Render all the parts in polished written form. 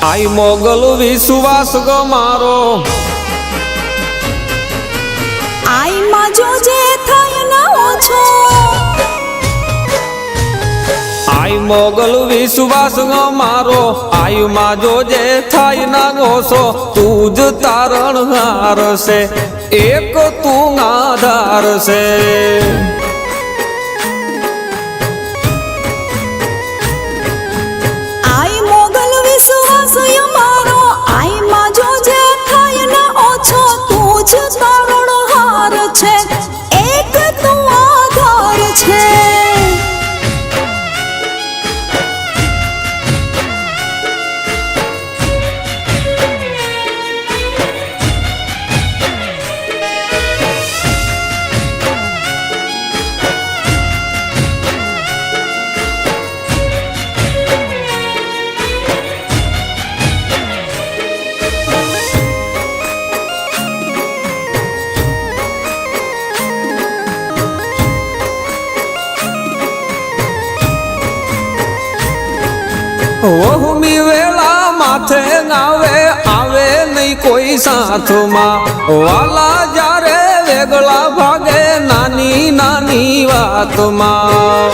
આઈ મોગલ વિશ્વાસ ગમારો આઈ માં જોજે થાય ના ઓછો આઈ મોગલ વિશ્વાસ ગમારો આઈ માં જોજે થાય ના ઓછો તું જ તારણ હાર છે એક તું આધાર છે આઈ મોગલ વિશ્વાસ અમારો આઈ માં જોજે થાય ના ઓછો તું જ તારણ હાર છે એક તું આધાર છે ઓહમી વેળા માથે આવે આવે નહીં કોઈ સાથમાં વાલા જ્યારે વેગળા ભાગે નાની નાની વાતમાં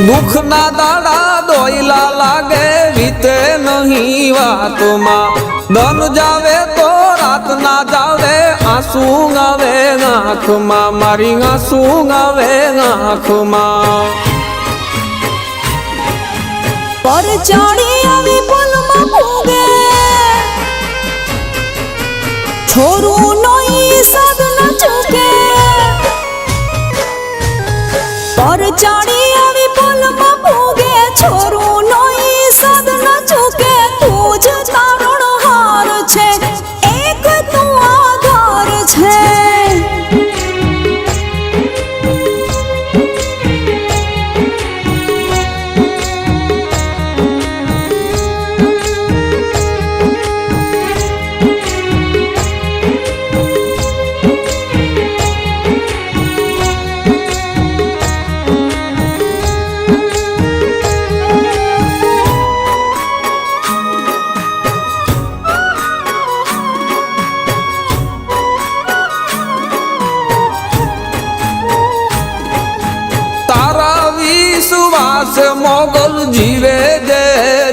દુઃખના દાડા દોયલા લાગે વીતે નહીં વાતમાં દન જાવે તો રાત ના જાવે આંસુ આવે આંખમાં મારી આંસુ આવે આંખમાં પર ચડી આવી પુલમાં ભૂગે છોરું નોઈ સદ ન ચૂકે પર ચડી આવી પુલમાં ભૂગે છોરું નોઈ સદ ન ચૂકે તું જ તારણ હાર છે એક તું આધાર છે વિશ્વાસ મોગલ જીવે જે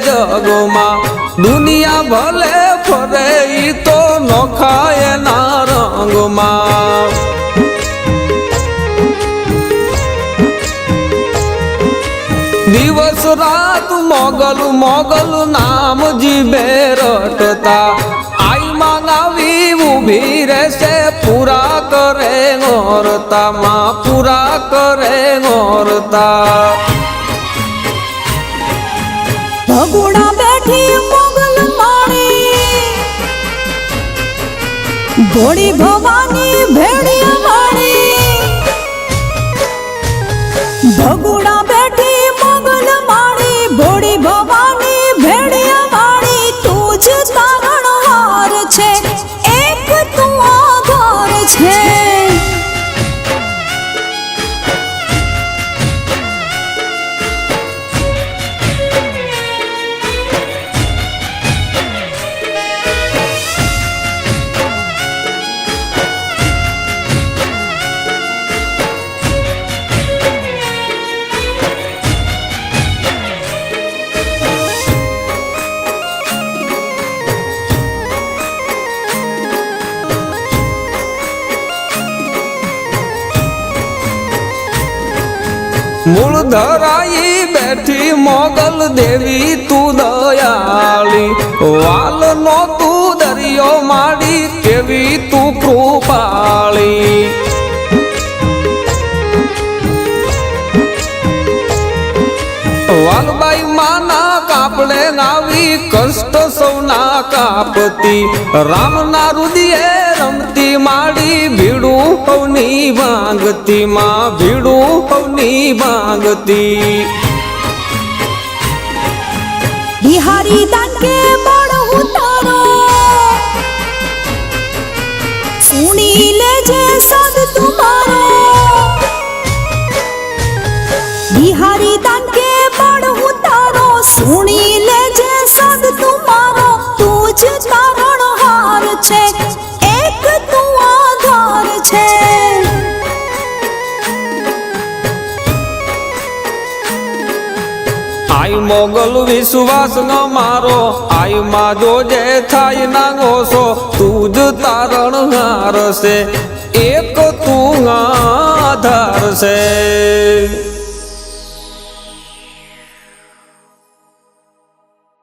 જગમાં દુનિયા ભલે ફરે ઈ તો નોખાય ના રંગમાં દિવસ રાત મોગલ મોગલ નામ જીભે રટતા આઈ માંગાવી ઊભી રહેશે પૂરા કરે ગોરતા માં પૂરા કરે ગોરતા ભગુડા બેઠી મોગલ માણી ભોળી ભવાની ભેડિયા માણી ભગુડા બેઠી મોગલ માણી ભોળી ભવાની ભેડિયા માણી તું જ તારણ હાર છે એક તું આધાર છે મૂળ ધરાઈ બેઠી મોગલ દેવી તું દયાળી વાલ નો તું દરિયો માડી કેવી તું કૃપાળી વાલબાઈ માના કાપડે આવી કષ્ટ સૌના કાપતી રામના રુદિયે રમતી માડી ભીડું પવની ભાંગતી માં ભીડું પવની ભાંગતી બિહારી દાન કે બળ ઉતારો સુની લેજે સદ તુમારો બિહારી મોગલ વિશ્વાસ ન મારો આઈ માં જોજે થાય ના ગોસો તું જ તારણહાર છે એક તું આધાર છે